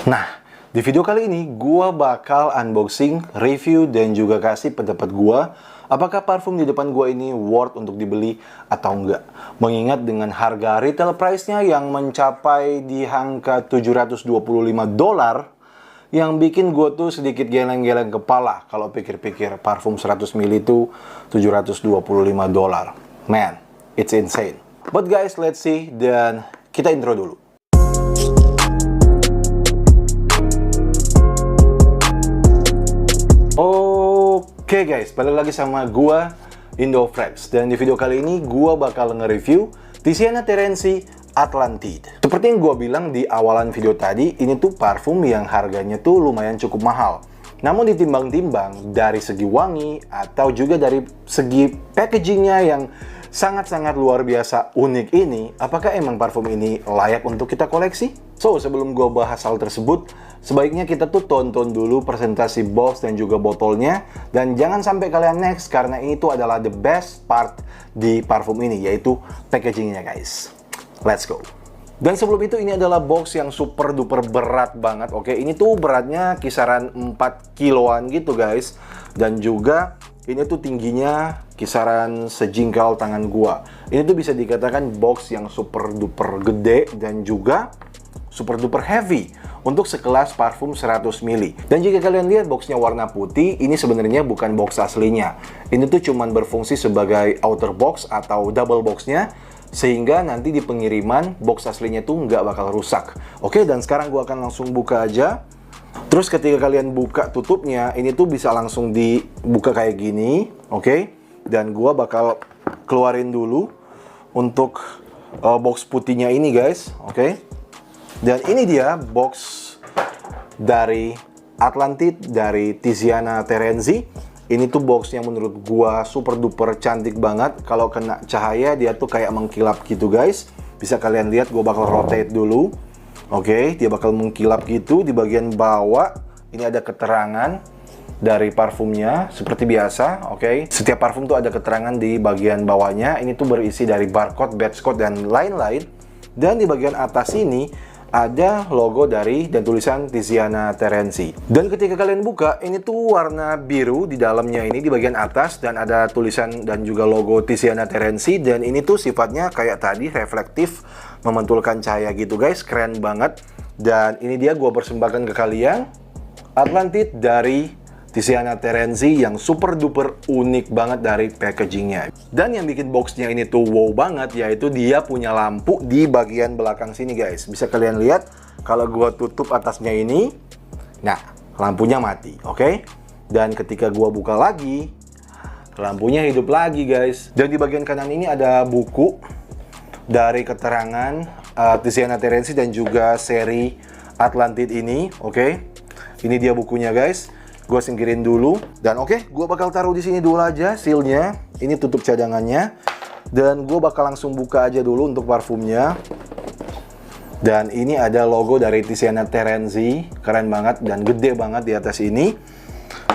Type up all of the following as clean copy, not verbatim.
Nah, di video kali ini gua bakal unboxing, review, dan juga kasih pendapat gua apakah parfum di depan gua ini worth untuk dibeli atau enggak. Mengingat dengan harga retail price-nya yang mencapai di angka $725, yang bikin gue tuh sedikit geleng-geleng kepala kalau pikir-pikir parfum 100 ml itu $725. Man, it's insane. But guys, let's see, dan kita intro dulu. Oke guys, balik lagi sama gua Indofresh, dan di video kali ini gua bakal nge-review Tiziana Terenzi Atlantide. Seperti yang gue bilang di awalan video tadi, ini tuh parfum yang harganya tuh lumayan cukup mahal. Namun ditimbang-timbang dari segi wangi atau juga dari segi packagingnya yang sangat-sangat luar biasa unik ini, apakah emang parfum ini layak untuk kita koleksi? So, sebelum gue bahas hal tersebut, sebaiknya kita tuh tonton dulu presentasi box dan juga botolnya. Dan jangan sampai kalian next, karena ini tuh adalah the best part di parfum ini, yaitu packagingnya guys. Let's go. Dan sebelum itu, ini adalah box yang super duper berat banget. Oke, ini tuh beratnya kisaran 4 kiloan gitu guys. Dan juga ini tuh tingginya kisaran sejingkal tangan gua. Ini tuh bisa dikatakan box yang super duper gede dan juga super duper heavy untuk sekelas parfum 100 ml. Dan jika kalian lihat boxnya warna putih, ini sebenarnya bukan box aslinya. Ini tuh cuman berfungsi sebagai outer box atau double boxnya, sehingga nanti di pengiriman box aslinya tuh nggak bakal rusak. Oke, dan sekarang gua akan langsung buka aja. Terus ketika kalian buka tutupnya, ini tuh bisa langsung dibuka kayak gini. Oke, dan gua bakal keluarin dulu untuk box putihnya ini guys. Oke, dan ini dia box dari Atlantide dari Tiziana Terenzi. Ini tuh box yang menurut gua super duper cantik banget. Kalau kena cahaya dia tuh kayak mengkilap gitu guys. Bisa kalian lihat, gua bakal rotate dulu. Oke, dia bakal mengkilap gitu. Di bagian bawah ini ada keterangan dari parfumnya seperti biasa. Oke, setiap parfum tuh ada keterangan di bagian bawahnya. Ini tuh berisi dari barcode, batch code, dan lain-lain. Dan di bagian atas ini ada logo dari dan tulisan Tiziana Terenzi. Dan ketika kalian buka, ini tuh warna biru di dalamnya ini di bagian atas, dan ada tulisan dan juga logo Tiziana Terenzi. Dan ini tuh sifatnya kayak tadi, reflektif, memantulkan cahaya gitu guys. Keren banget. Dan ini dia gua persembahkan ke kalian, Atlantide dari Tiziana Terenzi yang super duper unik banget dari packagingnya. Dan yang bikin boxnya ini tuh wow banget, yaitu dia punya lampu di bagian belakang sini guys. Bisa kalian lihat kalau gua tutup atasnya ini, nah lampunya mati. Oke, dan ketika gua buka lagi, lampunya hidup lagi guys. Dan di bagian kanan ini ada buku dari keterangan Tiziana Terenzi dan juga seri Atlantide ini. Oke, ini dia bukunya guys. Gue singkirin dulu, dan oke, gue bakal taruh di sini dulu aja sealnya. Ini tutup cadangannya, dan gue bakal langsung buka aja dulu untuk parfumnya. Dan ini ada logo dari Tiziana Terenzi, keren banget dan gede banget di atas ini.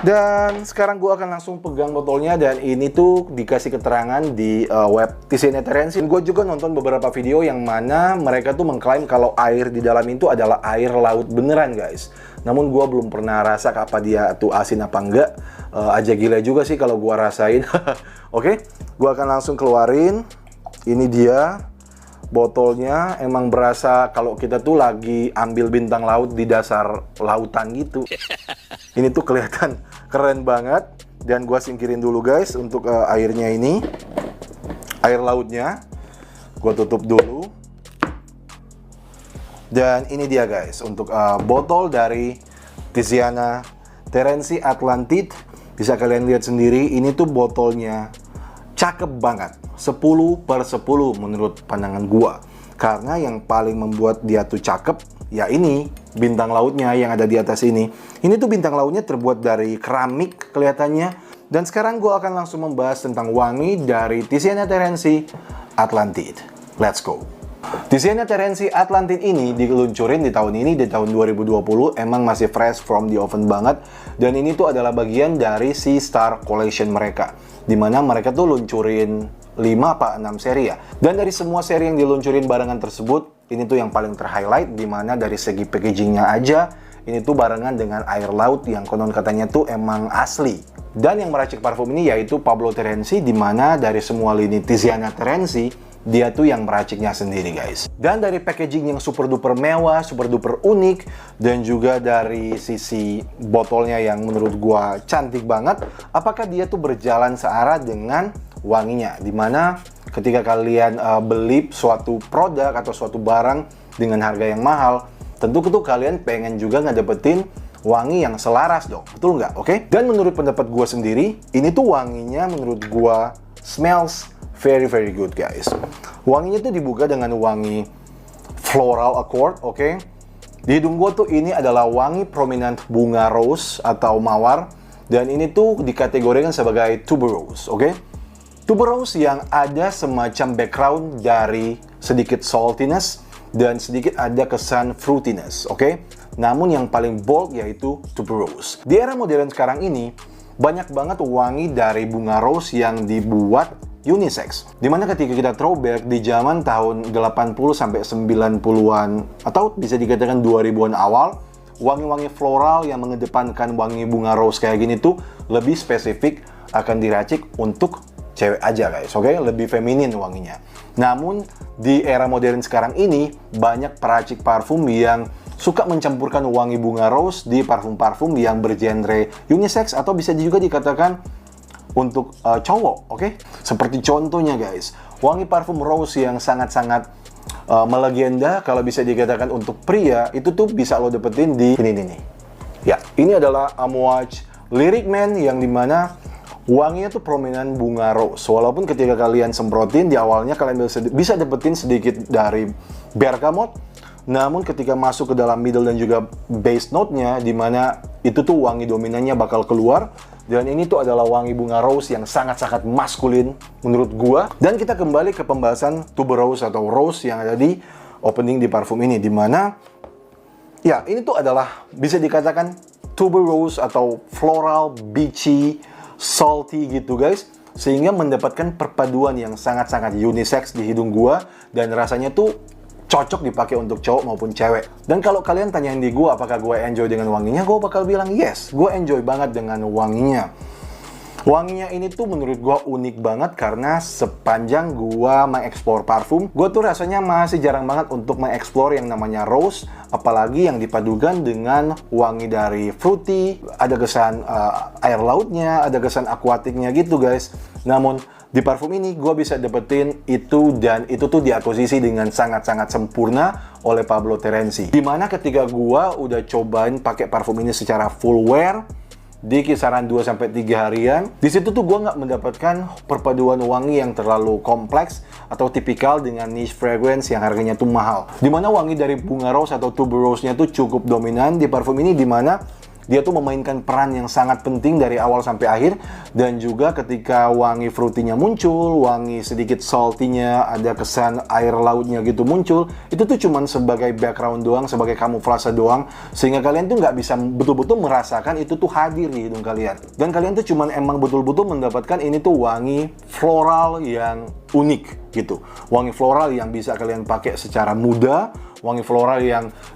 Dan sekarang gue akan langsung pegang botolnya, dan ini tuh dikasih keterangan di web Tiziana Terenzi. Gue juga nonton beberapa video yang mana mereka tuh mengklaim kalau air di dalam itu adalah air laut beneran guys. Namun gue belum pernah rasa apa dia tuh asin apa enggak. Aja gila juga sih kalau gue rasain. Oke, gue akan langsung keluarin. Ini dia botolnya. Emang berasa kalau kita tuh lagi ambil bintang laut di dasar lautan gitu. Ini tuh kelihatan keren banget. Dan gue singkirin dulu guys untuk airnya ini, air lautnya. Gue tutup dulu. Dan ini dia guys untuk botol dari Tiziana Terenzi Atlantide. Bisa kalian lihat sendiri, ini tuh botolnya cakep banget, 10/10 menurut pandangan gua. Karena yang paling membuat dia tuh cakep, ya ini bintang lautnya yang ada di atas ini. Ini tuh bintang lautnya terbuat dari keramik kelihatannya. Dan sekarang gua akan langsung membahas tentang wangi dari Tiziana Terenzi Atlantide. Let's go. Tiziana Terenzi Atlantide ini diluncurin di tahun ini, di tahun 2020. Emang masih fresh from the oven banget. Dan ini tuh adalah bagian dari si Star Collection mereka, dimana mereka tuh luncurin 5 apa 6 seri ya. Dan dari semua seri yang diluncurin barengan tersebut, ini tuh yang paling ter-highlight, dimana dari segi packagingnya aja, ini tuh barengan dengan air laut yang konon katanya tuh emang asli. Dan yang meracik parfum ini yaitu Pablo Terenzi, dimana dari semua lini Tiziana Terenzi, dia tuh yang meraciknya sendiri guys. Dan dari packaging yang super duper mewah, super duper unik, dan juga dari sisi botolnya yang menurut gua cantik banget, apakah dia tuh berjalan searah dengan wanginya, dimana ketika kalian beli suatu produk atau suatu barang dengan harga yang mahal, tentu tuh kalian pengen juga ngedapetin wangi yang selaras dong, betul nggak? Oke? Dan menurut pendapat gua sendiri, ini tuh wanginya menurut gua smells very good guys. Wanginya tuh dibuka dengan wangi floral accord, oke? Di hidung gua tuh ini adalah wangi prominent bunga rose atau mawar, dan ini tuh dikategorikan sebagai tuberose, oke? Tuberose yang ada semacam background dari sedikit saltiness dan sedikit ada kesan fruitiness, oke? Namun yang paling bold yaitu tuberose. Di era modern sekarang ini, banyak banget wangi dari bunga rose yang dibuat unisex. Dimana ketika kita throwback di zaman tahun 80 sampai 90-an atau bisa dikatakan 2000-an awal, wangi-wangi floral yang mengedepankan wangi bunga rose kayak gini tuh lebih spesifik akan diracik untuk cewek aja guys, oke? Lebih feminin wanginya. Namun di era modern sekarang ini banyak peracik parfum yang suka mencampurkan wangi bunga rose di parfum-parfum yang bergenre unisex atau bisa juga dikatakan untuk cowok, oke? Seperti contohnya guys, wangi parfum rose yang sangat-sangat melegenda kalau bisa dikatakan untuk pria, itu tuh bisa lo dapetin di ini nih. Ya, ini adalah Amouage Lyric Man yang dimana wanginya tuh prominan bunga rose. Walaupun ketika kalian semprotin di awalnya kalian bisa dapetin sedikit dari bergamot, namun ketika masuk ke dalam middle dan juga base note-nya, dimana itu tuh wangi dominannya bakal keluar. Dan ini tuh adalah wangi bunga rose yang sangat-sangat maskulin menurut gua. Dan kita kembali ke pembahasan tuberose atau rose yang ada di opening di parfum ini, dimana ya ini tuh adalah bisa dikatakan tuberose atau floral, beachy, salty gitu guys, sehingga mendapatkan perpaduan yang sangat-sangat unisex di hidung gua, dan rasanya tuh cocok dipakai untuk cowok maupun cewek. Dan kalau kalian tanyain di gua apakah gua enjoy dengan wanginya, gua bakal bilang yes, gua enjoy banget dengan wanginya. Wanginya ini tuh menurut gua unik banget karena sepanjang gua mengeksplor parfum, gua tuh rasanya masih jarang banget untuk mengeksplor yang namanya rose, apalagi yang dipadukan dengan wangi dari fruity, ada kesan air lautnya, ada kesan akuatiknya gitu guys. Namun di parfum ini gua bisa dapetin itu, dan itu tuh diakuisisi dengan sangat-sangat sempurna oleh Pablo Terenzi. Dimana ketika gua udah cobain pakai parfum ini secara full wear di kisaran 2-3 harian, di situ tuh gue nggak mendapatkan perpaduan wangi yang terlalu kompleks atau tipikal dengan niche fragrance yang harganya tuh mahal. Dimana wangi dari bunga rose atau tuberose-nya tuh cukup dominan di parfum ini, dimana dia tuh memainkan peran yang sangat penting dari awal sampai akhir. Dan juga ketika wangi fruity-nya muncul, wangi sedikit salty-nya, ada kesan air lautnya gitu muncul, itu tuh cuman sebagai background doang, sebagai kamuflase doang, sehingga kalian tuh nggak bisa betul-betul merasakan itu tuh hadir di hidung kalian. Dan kalian tuh cuman emang betul-betul mendapatkan ini tuh wangi floral yang unik gitu. Wangi floral yang bisa kalian pakai secara mudah, wangi floral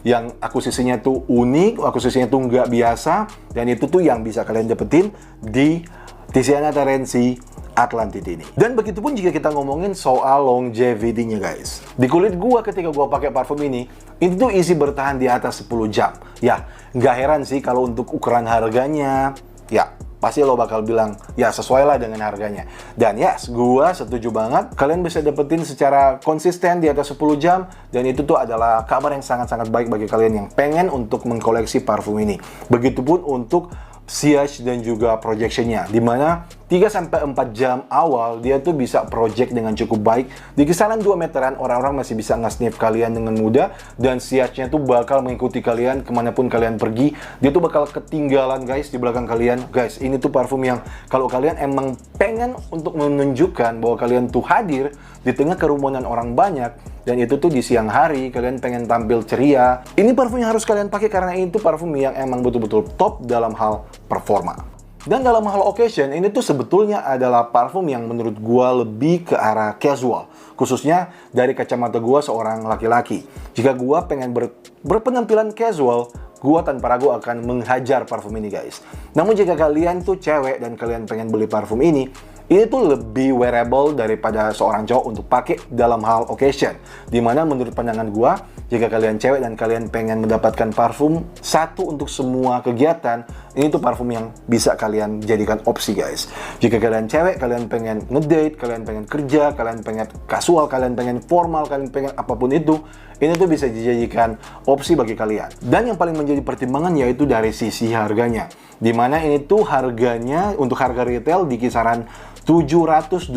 yang akuisisinya tuh unik, akuisisinya tuh nggak biasa, dan itu tuh yang bisa kalian dapetin di Tiziana Terenzi Atlantid ini. Dan begitupun jika kita ngomongin soal longevity-nya guys. Di kulit gua ketika gua pakai parfum ini tuh easy bertahan di atas 10 jam. Ya, nggak heran sih kalau untuk ukuran harganya, ya pasti lo bakal bilang, ya sesuai lah dengan harganya. Dan yes, gua setuju banget. Kalian bisa dapetin secara konsisten di atas 10 jam. Dan itu tuh adalah kabar yang sangat-sangat baik bagi kalian yang pengen untuk mengkoleksi parfum ini. Begitupun untuk sillage dan juga projectionnya, dimana 3-4 jam awal dia tuh bisa project dengan cukup baik. Di kisaran 2 meteran orang-orang masih bisa nge-sniff kalian dengan mudah, dan sillage-nya tuh bakal mengikuti kalian kemanapun kalian pergi. Dia tuh bakal ketinggalan guys di belakang kalian. Guys, ini tuh parfum yang kalau kalian emang pengen untuk menunjukkan bahwa kalian tuh hadir di tengah kerumunan orang banyak, dan itu tuh di siang hari, kalian pengen tampil ceria, ini parfum yang harus kalian pakai karena ini tuh parfum yang emang betul-betul top dalam hal performa. Dan dalam hal occasion, ini tuh sebetulnya adalah parfum yang menurut gua lebih ke arah casual. Khususnya dari kacamata gua seorang laki-laki. Jika gua pengen berpenampilan casual, gua tanpa ragu akan menghajar parfum ini guys. Namun jika kalian tuh cewek dan kalian pengen beli parfum ini tuh lebih wearable daripada seorang cowok untuk pakai dalam hal occasion. Dimana menurut pandangan gua, jika kalian cewek dan kalian pengen mendapatkan parfum satu untuk semua kegiatan, ini tuh parfum yang bisa kalian jadikan opsi guys. Jika kalian cewek, kalian pengen ngedate, kalian pengen kerja, kalian pengen casual, kalian pengen formal, kalian pengen apapun itu, ini tuh bisa dijadikan opsi bagi kalian. Dan yang paling menjadi pertimbangan yaitu dari sisi harganya. Dimana ini tuh harganya untuk harga retail di kisaran $725,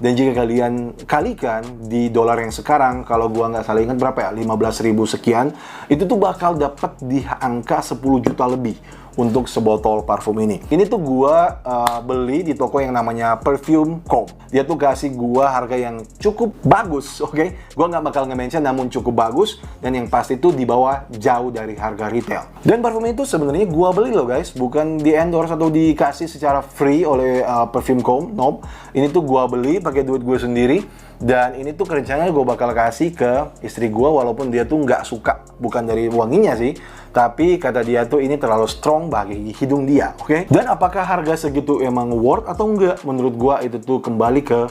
dan jika kalian kalikan di dolar yang sekarang, kalau gua nggak salah ingat berapa ya, 15.000 sekian, itu tuh bakal dapat di angka 10 juta lebih untuk sebotol parfum ini. Ini tuh gua beli di toko yang namanya Perfume Co. Dia tuh kasih gua harga yang cukup bagus, oke? Gua nggak bakal nge-mention, namun cukup bagus, dan yang pasti tuh di bawah jauh dari harga retail. Dan parfum itu sebenarnya gua beli loh guys, bukan di endorse atau dikasih secara free oleh Perfume Co. Nope. Ini tuh gua beli pakai duit gue sendiri. Dan ini tuh rencananya gue bakal kasih ke istri gue, walaupun dia tuh nggak suka, bukan dari wanginya sih, tapi kata dia tuh ini terlalu strong bagi hidung dia, oke? Dan apakah harga segitu emang worth atau enggak? Menurut gue itu tuh kembali ke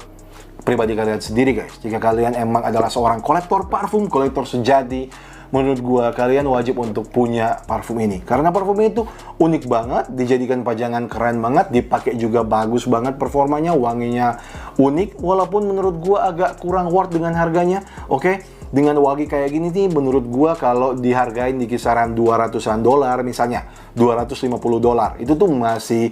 pribadi kalian sendiri guys. Jika kalian emang adalah seorang kolektor parfum, kolektor sejati, menurut gua kalian wajib untuk punya parfum ini. Karena parfum ini tuh unik banget, dijadikan pajangan keren banget, dipakai juga bagus banget performanya, wanginya unik, walaupun menurut gua agak kurang worth dengan harganya, oke? Dengan wangi kayak gini nih, menurut gua kalau dihargain di kisaran $200-an, misalnya $250, itu tuh masih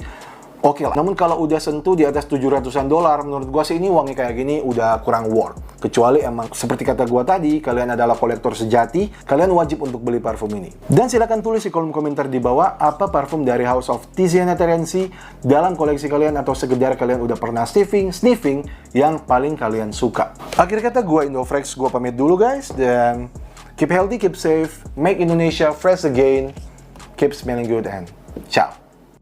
oke lah. Namun kalau udah sentuh di atas $700-an, menurut gua sih ini wangi kayak gini udah kurang worth. Kecuali emang seperti kata gua tadi, kalian adalah kolektor sejati, kalian wajib untuk beli parfum ini. Dan silahkan tulis di kolom komentar di bawah apa parfum dari House of Tiziana Terenzi dalam koleksi kalian atau sekedar kalian udah pernah sniffing yang paling kalian suka. Akhir kata gua Indofrex, gua pamit dulu guys, dan keep healthy, keep safe, make Indonesia fresh again, keep smelling good, and ciao.